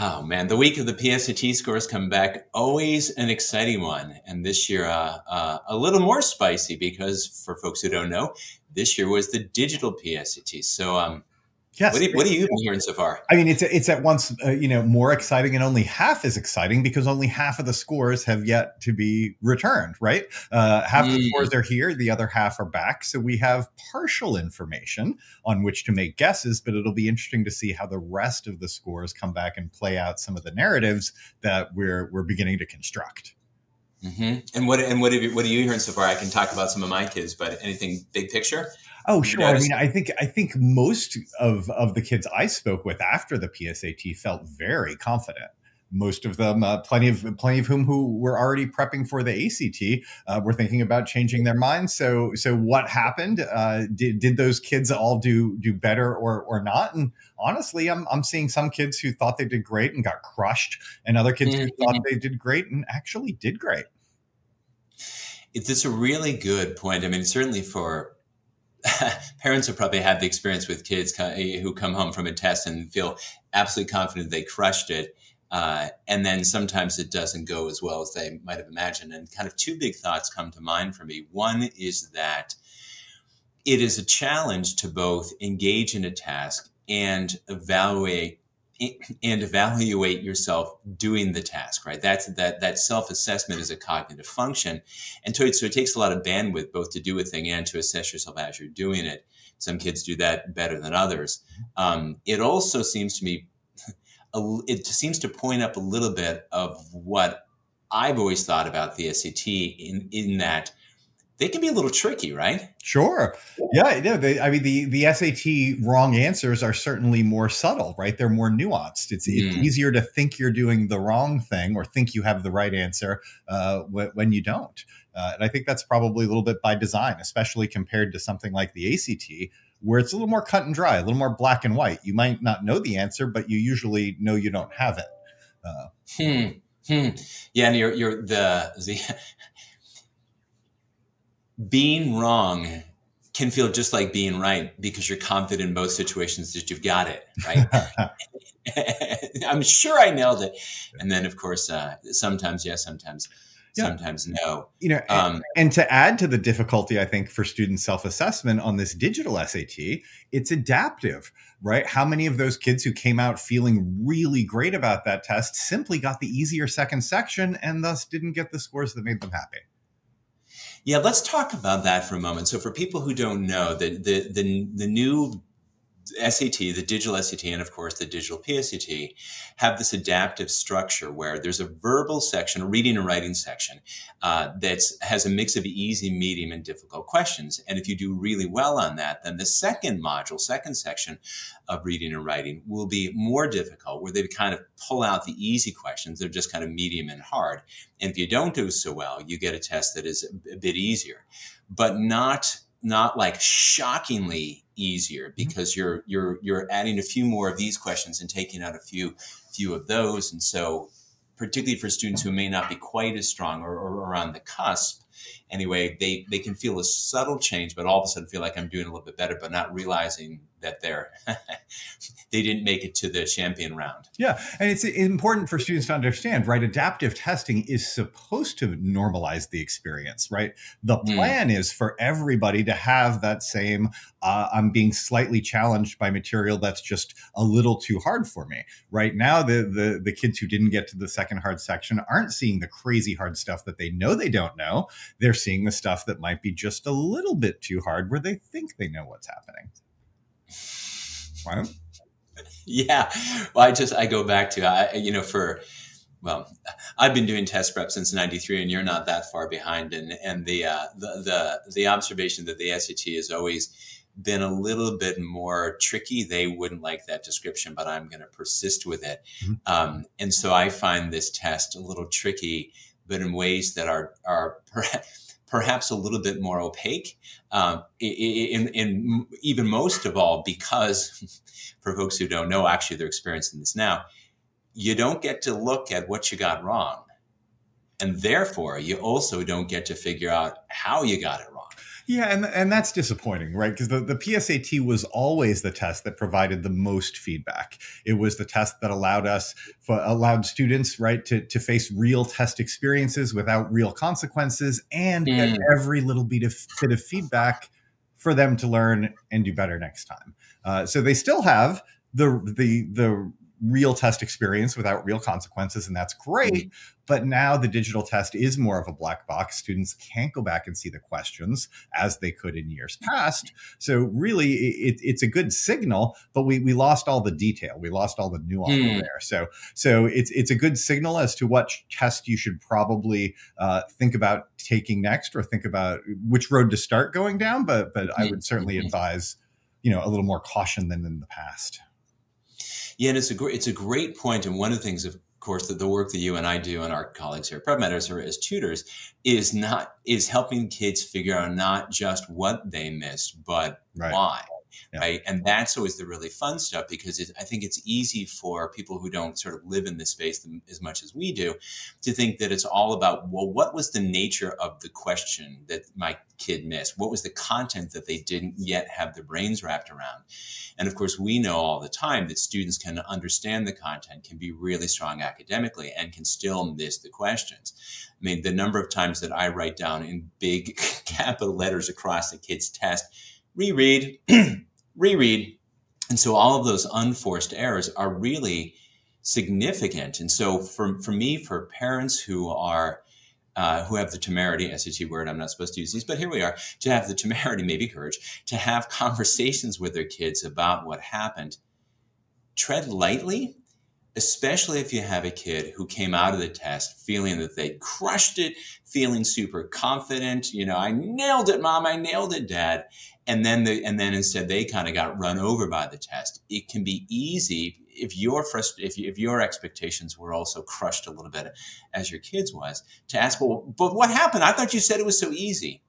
Oh man, the week of the PSAT scores come back, always an exciting one. And this year, a little more spicy because for folks who don't know, this year was the digital PSAT. So, Yes. what are you hearing so far? I mean, it's at once, more exciting and only half as exciting because only half of the scores have yet to be returned, right? Half the scores are here, the other half are back. So we have partial information on which to make guesses, but it'll be interesting to see how the rest of the scores come back and play out some of the narratives that we're beginning to construct. Mm-hmm. And what are you hearing so far? I can talk about some of my kids, but anything big picture? Oh, sure. I mean, I think most of the kids I spoke with after the PSAT felt very confident. Most of them, plenty of whom who were already prepping for the ACT, were thinking about changing their minds. So what happened? Did those kids all do better or not? And honestly, I'm seeing some kids who thought they did great and got crushed, and other kids who thought they did great and actually did great. It's a really good point. I mean, certainly for parents have probably had the experience with kids who come home from a test and feel absolutely confident they crushed it. And then sometimes it doesn't go as well as they might have imagined. And kind of two big thoughts come to mind for me. One is that it is a challenge to both engage in a task and evaluate yourself doing the task, right? That self-assessment is a cognitive function. And so it takes a lot of bandwidth both to do a thing and to assess yourself as you're doing it. Some kids do that better than others. It also seems to me, it seems to point up a little bit of what I've always thought about the SAT in that they can be a little tricky, right? Sure. Yeah. The SAT wrong answers are certainly more subtle, right? They're more nuanced. It's easier to think you're doing the wrong thing or think you have the right answer when you don't. And I think that's probably a little bit by design, especially compared to something like the ACT, where it's a little more cut and dry, a little more black and white. You might not know the answer, but you usually know you don't have it. Yeah, and you're the being wrong can feel just like being right because you're confident in both situations that you've got it, right? I'm sure I nailed it. And then, of course, sometimes yes, sometimes no. And to add to the difficulty, I think, for student self-assessment on this digital SAT, it's adaptive, right? How many of those kids who came out feeling really great about that test simply got the easier second section and thus didn't get the scores that made them happy? Yeah, let's talk about that for a moment. So for people who don't know, the new SAT, the digital SAT, and of course the digital PSAT have this adaptive structure where there's a verbal section, a reading and writing section that has a mix of easy, medium, and difficult questions. And if you do really well on that, then the second module, second section of reading and writing will be more difficult, where they kind of pull out the easy questions. They're just kind of medium and hard. And if you don't do so well, you get a test that is a bit easier, but not like shockingly easier, because you're adding a few more of these questions and taking out a few of those. And so particularly for students who may not be quite as strong or on the cusp, anyway, they can feel a subtle change, but all of a sudden feel like I'm doing a little bit better, but not realizing that they didn't make it to the champion round. Yeah. And it's important for students to understand, right? Adaptive testing is supposed to normalize the experience, right? The plan is for everybody to have that same, I'm being slightly challenged by material that's just a little too hard for me. Right now, the kids who didn't get to the second hard section aren't seeing the crazy hard stuff that they know they don't know. They're seeing the stuff that might be just a little bit too hard where they think they know what's happening. Right? Yeah. Well, I go back to, I've been doing test prep since '93, and you're not that far behind. And the observation that the SAT has always been a little bit more tricky. They wouldn't like that description, but I'm going to persist with it. And so I find this test a little tricky, but in ways that are perhaps a little bit more opaque. In even most of all, because for folks who don't know, actually they're experiencing this now, you don't get to look at what you got wrong. And therefore, you also don't get to figure out how you got it wrong. Yeah, and that's disappointing, right? Because the PSAT was always the test that provided the most feedback. It was the test that allowed students, right, to face real test experiences without real consequences and get Mm, every little bit of feedback for them to learn and do better next time. So they still have the real test experience without real consequences, and that's great. mm, But now the digital test is more of a black box. Students can't go back and see the questions as they could in years past. So really, it's a good signal, but we lost all the detail. We lost all the nuance mm, there. So it's a good signal as to what test you should probably think about taking next, or think about which road to start going down. But I mm, would certainly mm. advise, a little more caution than in the past. Yeah, and it's a great point. And one of the things, of course, that the work that you and I do and our colleagues here at PrepMatters or as tutors is helping kids figure out not just what they missed, but Right. why. Yeah. Right. And that's always the really fun stuff, because I think it's easy for people who don't sort of live in this space as much as we do to think that it's all about, well, what was the nature of the question that my kid missed? What was the content that they didn't yet have their brains wrapped around? And of course, we know all the time that students can understand the content, can be really strong academically, and can still miss the questions. I mean, the number of times that I write down in big capital letters across the kid's test, reread, reread. And so all of those unforced errors are really significant. And so for me, for parents who have the temerity, SAT word, I'm not supposed to use these, but here we are, to have the temerity, maybe courage, to have conversations with their kids about what happened, tread lightly, especially if you have a kid who came out of the test feeling that they crushed it, feeling super confident, I nailed it, Mom, I nailed it, Dad. And then instead they kind of got run over by the test. It can be easy if your expectations were also crushed a little bit as your kids was, to ask, well, but what happened? I thought you said it was so easy.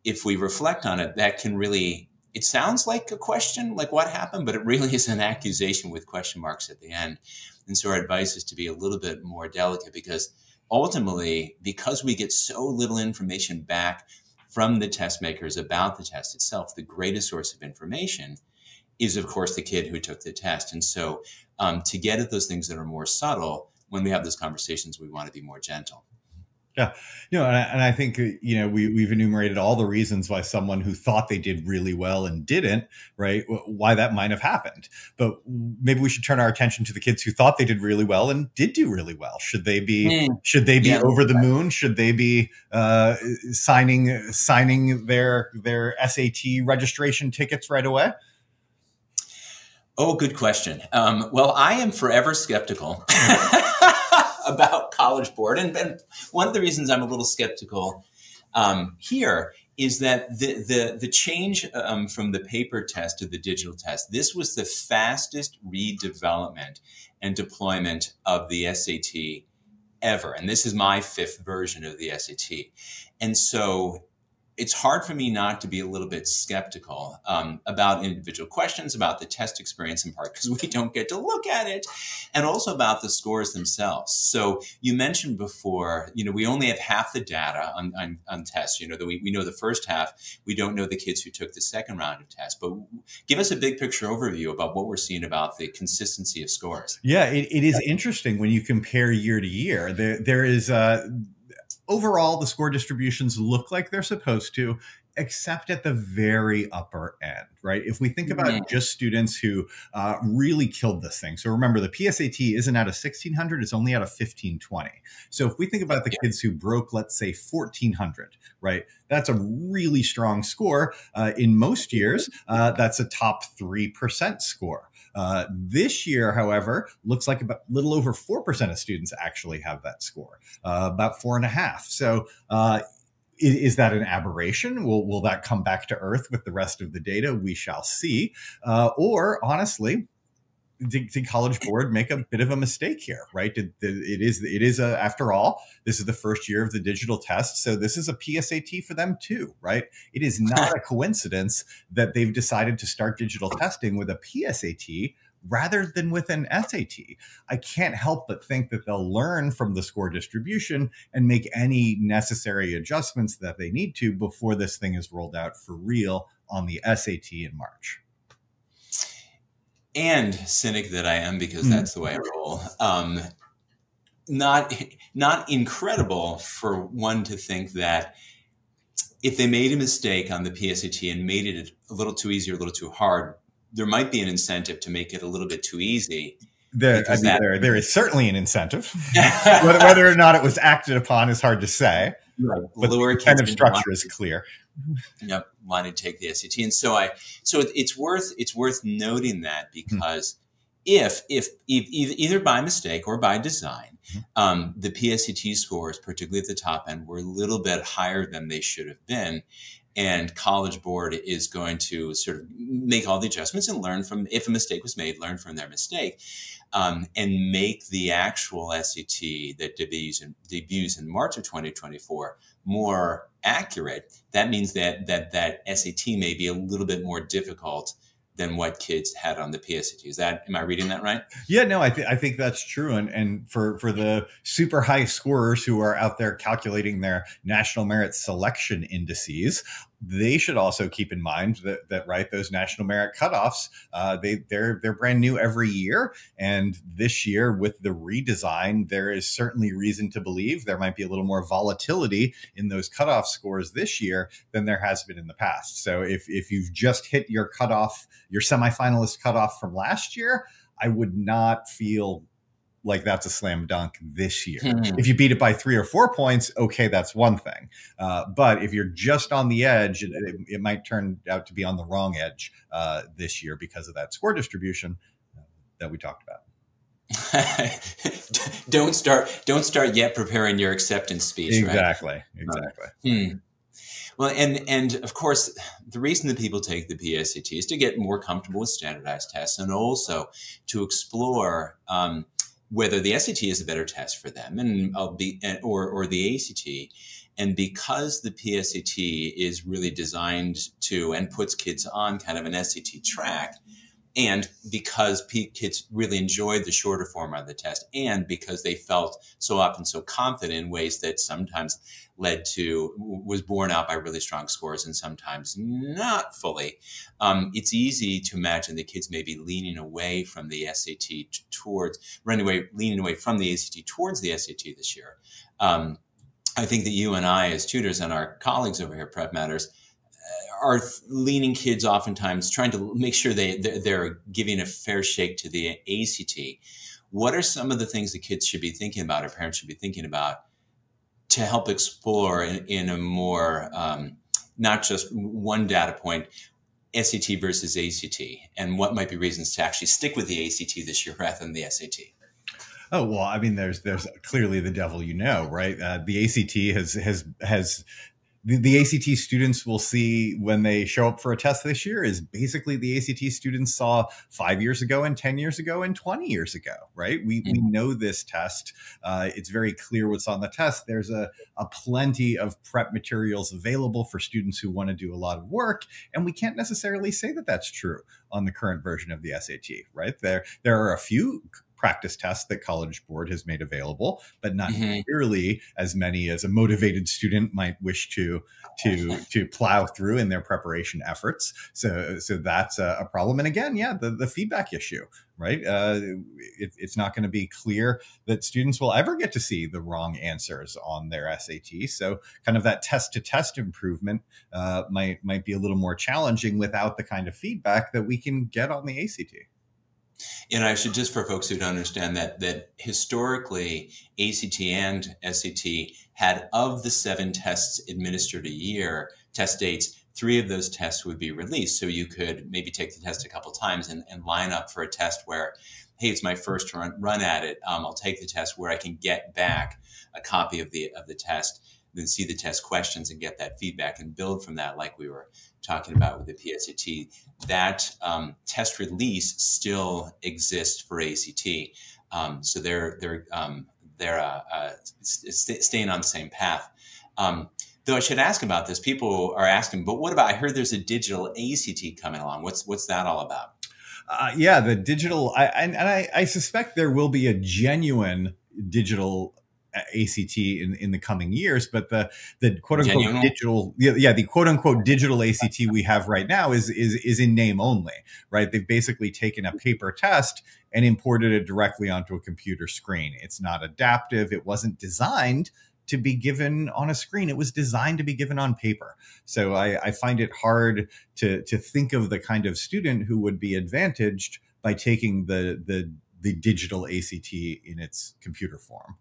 If we reflect on it, that can really, it sounds like a question, like what happened, but it really is an accusation with question marks at the end. And so our advice is to be a little bit more delicate, because ultimately, because we get so little information back from the test makers about the test itself, the greatest source of information is, of course, the kid who took the test. And so to get at those things that are more subtle, when we have those conversations, we want to be more gentle. Yeah, and I think we've enumerated all the reasons why someone who thought they did really well and didn't, right? Why that might have happened. But maybe we should turn our attention to the kids who thought they did really well and did do really well. Should they be Yeah. over the moon? Should they be signing their SAT registration tickets right away? Oh, good question. Well, I am forever skeptical about College Board. And one of the reasons I'm a little skeptical here is that the change from the paper test to the digital test, this was the fastest redevelopment and deployment of the SAT ever. And this is my 5th version of the SAT. And so it's hard for me not to be a little bit skeptical about individual questions, about the test experience, in part because we don't get to look at it, and also about the scores themselves. So you mentioned before, we only have half the data on tests. That we know the first half. We don't know the kids who took the second round of tests. But give us a big picture overview about what we're seeing about the consistency of scores. Yeah, it is interesting when you compare year to year. There is overall, the score distributions look like they're supposed to, except at the very upper end, right? If we think about just students who really killed this thing. So remember, the PSAT isn't out of 1600, it's only out of 1520. So if we think about the kids who broke, let's say 1400, right? That's a really strong score. In most years, that's a top 3% score. This year, however, looks like about a little over 4% of students actually have that score, about 4.5%. So is that an aberration? Will that come back to earth with the rest of the data? We shall see. Or honestly, did College Board make a bit of a mistake here, right? After all, this is the first year of the digital test. So this is a PSAT for them too, right? It is not a coincidence that they've decided to start digital testing with a PSAT rather than with an SAT. I can't help but think that they'll learn from the score distribution and make any necessary adjustments that they need to before this thing is rolled out for real on the SAT in March. And cynic that I am, because that's the way I roll. Not incredible for one to think that if they made a mistake on the PSAT and made it a little too easy or a little too hard, there might be an incentive to make it a little bit too easy. There is certainly an incentive. whether or not it was acted upon is hard to say. Right. But the incentive structure is clear. Yep, wanted to take the SAT, and so it's worth noting that, because if either by mistake or by design, the PSAT scores, particularly at the top end, were a little bit higher than they should have been, and College Board is going to sort of make all the adjustments and learn from, if a mistake was made, learn from their mistake, and make the actual SAT that debuts in March of 2024 more accurate. That means that SAT may be a little bit more difficult than what kids had on the PSAT. Am I reading that right? Yeah, no, I think that's true. And for the super high scorers who are out there calculating their national merit selection indices, they should also keep in mind that right, those national merit cutoffs, they're brand new every year. And this year with the redesign, there is certainly reason to believe there might be a little more volatility in those cutoff scores this year than there has been in the past. So if you've just hit your cutoff, your semifinalist cutoff from last year, I would not feel like that's a slam dunk this year. If you beat it by 3 or 4 points, okay, that's one thing. But if you're just on the edge, it might turn out to be on the wrong edge this year because of that score distribution that we talked about. Don't start yet preparing your acceptance speech. Exactly. Well, and of course, the reason that people take the PSAT is to get more comfortable with standardized tests, and also to explore whether the SAT is a better test for them, or the ACT. And because the PSAT is really designed to and puts kids on kind of an SAT track, and because kids really enjoyed the shorter form of the test, and because they felt so often so confident in ways that sometimes was borne out by really strong scores and sometimes not fully, it's easy to imagine the kids may be leaning away from the SAT leaning away from the ACT towards the SAT this year. I think that you and I, as tutors, and our colleagues over here at Prep Matters, are leaning kids oftentimes, trying to make sure they're giving a fair shake to the ACT. What are some of the things that kids should be thinking about, or parents should be thinking about, to help explore in a more, not just one data point, SAT versus ACT, and what might be reasons to actually stick with the ACT this year rather than the SAT? Oh, well, I mean, there's clearly the devil, right? The ACT has the ACT students will see when they show up for a test this year is basically the ACT students saw 5 years ago and 10 years ago and 20 years ago, right? We know this test. It's very clear what's on the test. There's a plenty of prep materials available for students who want to do a lot of work. And we can't necessarily say that that's true on the current version of the SAT, right? There are a few practice tests that College Board has made available, but not nearly as many as a motivated student might wish to plow through in their preparation efforts. So that's a problem. And again, the feedback issue, right? It's not going to be clear that students will ever get to see the wrong answers on their SAT. So kind of that test to test improvement might be a little more challenging without the kind of feedback that we can get on the ACT. And I should, just for folks who don't understand, that historically ACT and SAT had, of the 7 tests administered a year, test dates, 3 of those tests would be released. So you could maybe take the test a couple times and line up for a test where, hey, it's my first run at it. I'll take the test where I can get back a copy of the test, then see the test questions and get that feedback and build from that, like we were talking about with the PSAT. That test release still exists for ACT, so they're staying on the same path. Though I should ask about this. People are asking, but what about? I heard there's a digital ACT coming along. What's that all about? Yeah, the digital, I suspect there will be a genuine digital ACT in the coming years, but the quote unquote Genuine? digital, yeah, the quote unquote digital ACT we have right now is in name only, right? They've basically taken a paper test and imported it directly onto a computer screen. It's not adaptive. It wasn't designed to be given on a screen. It was designed to be given on paper. So I find it hard to think of the kind of student who would be advantaged by taking the digital ACT in its computer form.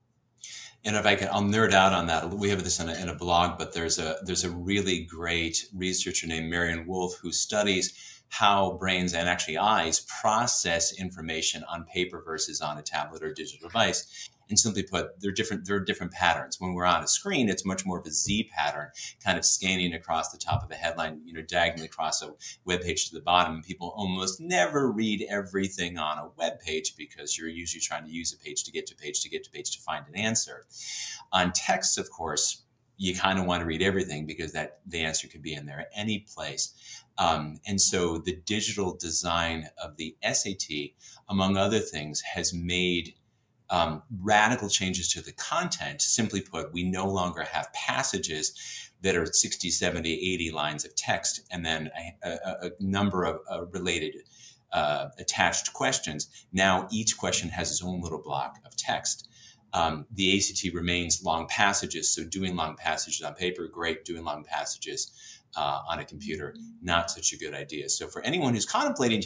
And if I can, I'll nerd out on that. We have this in a blog, but there's a really great researcher named Marion Wolf who studies how brains and actually eyes process information on paper versus on a tablet or digital device. And simply put, there are different patterns. When we're on a screen, it's much more of a Z pattern, kind of scanning across the top of a headline, diagonally across a web page to the bottom. And people almost never read everything on a web page because you're usually trying to use a page to get to page to get to page to find an answer. On text, of course, you kind of want to read everything because the answer could be in there any place. And so the digital design of the SAT, among other things, has made radical changes to the content. Simply put, we no longer have passages that are 60, 70, 80 lines of text and then a number of related attached questions. Now each question has its own little block of text. The ACT remains long passages. So doing long passages on paper, great. Doing long passages on a computer, not such a good idea. So for anyone who's contemplating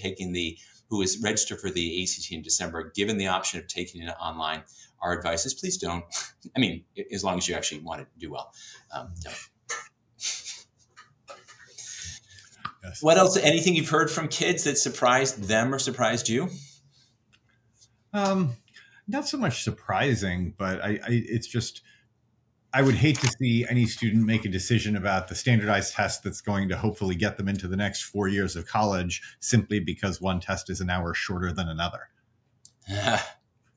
who is registered for the ACT in December, given the option of taking it online, our advice is please don't. I mean, as long as you actually want to do well, don't. Yes. What else? Anything you've heard from kids that surprised them or surprised you? Not so much surprising, but it's just, I would hate to see any student make a decision about the standardized test that's going to hopefully get them into the next 4 years of college simply because one test is an hour shorter than another.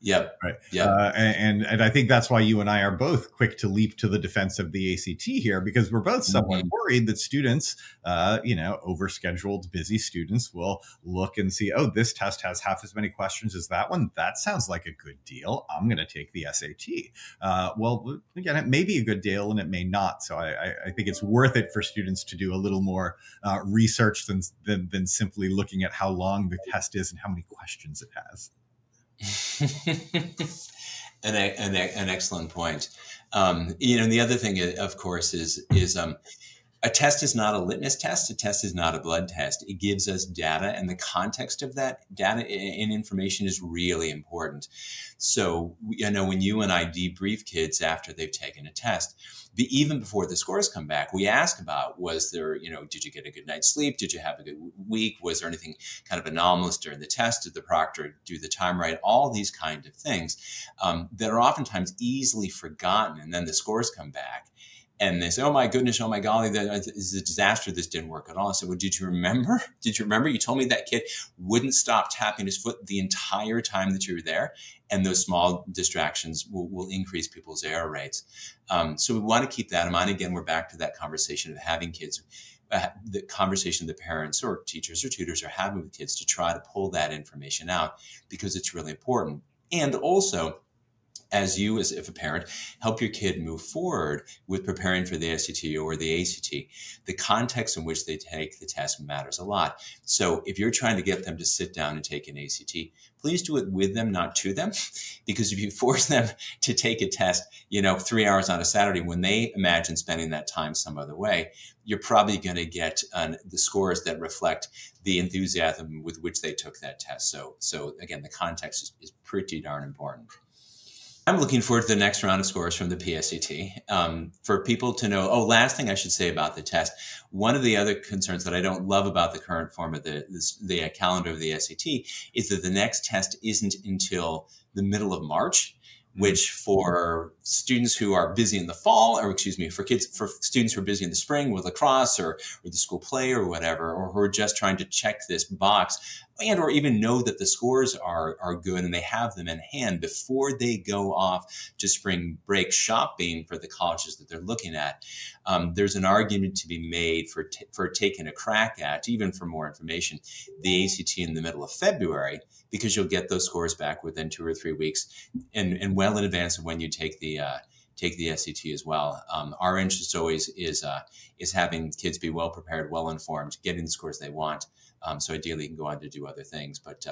Yep. Right. Yep. And I think that's why you and I are both quick to leap to the defense of the ACT here, because we're both somewhat worried that students, overscheduled, busy students will look and see, oh, this test has half as many questions as that one. That sounds like a good deal. I'm going to take the SAT. Well, again, it may be a good deal and it may not. So I think it's worth it for students to do a little more research than simply looking at how long the test is and how many questions it has. An excellent point. And the other thing, of course, is a test is not a litmus test. A test is not a blood test. It gives us data, and the context of that data and information is really important. So, when you and I debrief kids after they've taken a test, even before the scores come back, we ask about, was there, did you get a good night's sleep? Did you have a good week? Was there anything kind of anomalous during the test? Did the proctor do the time right? All these kind of things that are oftentimes easily forgotten. And then the scores come back and they say, oh my goodness, oh my golly, that is a disaster. This didn't work at all. I said, well, did you remember? You told me that kid wouldn't stop tapping his foot the entire time that you were there. And those small distractions will increase people's error rates. So we want to keep that in mind. Again, we're back to that conversation of having kids, the conversation the parents or teachers or tutors are having with kids to try to pull that information out because it's really important. And also, as if a parent, help your kid move forward with preparing for the SAT or the ACT, the context in which they take the test matters a lot. So if you're trying to get them to sit down and take an ACT, please do it with them, not to them. Because if you force them to take a test, 3 hours on a Saturday, when they imagine spending that time some other way, you're probably going to get the scores that reflect the enthusiasm with which they took that test. So again, the context is pretty darn important. I'm looking forward to the next round of scores from the PSAT. For people to know, last thing I should say about the test, one of the other concerns that I don't love about the current form of the calendar of the SAT is that the next test isn't until the middle of March, which for students who are busy in the fall, or excuse me, for students who are busy in the spring with lacrosse or the school play or whatever, or who are just trying to check this box and or even know that the scores are good and they have them in hand before they go off to spring break shopping for the colleges that they're looking at. There's an argument to be made for taking a crack at, even for more information, the ACT in the middle of February, because you'll get those scores back within 2 or 3 weeks and well in advance of when you take the SAT as well. Our interest always is having kids be well prepared, well informed, getting the scores they want. So ideally, you can go on to do other things. But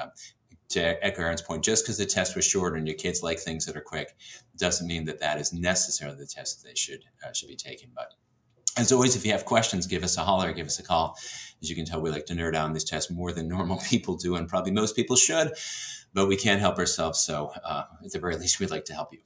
to echo Aaron's point, just because the test was short and your kids like things that are quick, doesn't mean that is necessarily the test that they should be taking. But as always, if you have questions, give us a holler, give us a call. As you can tell, we like to nerd out on these tests more than normal people do, and probably most people should, but we can't help ourselves. So at the very least, we'd like to help you.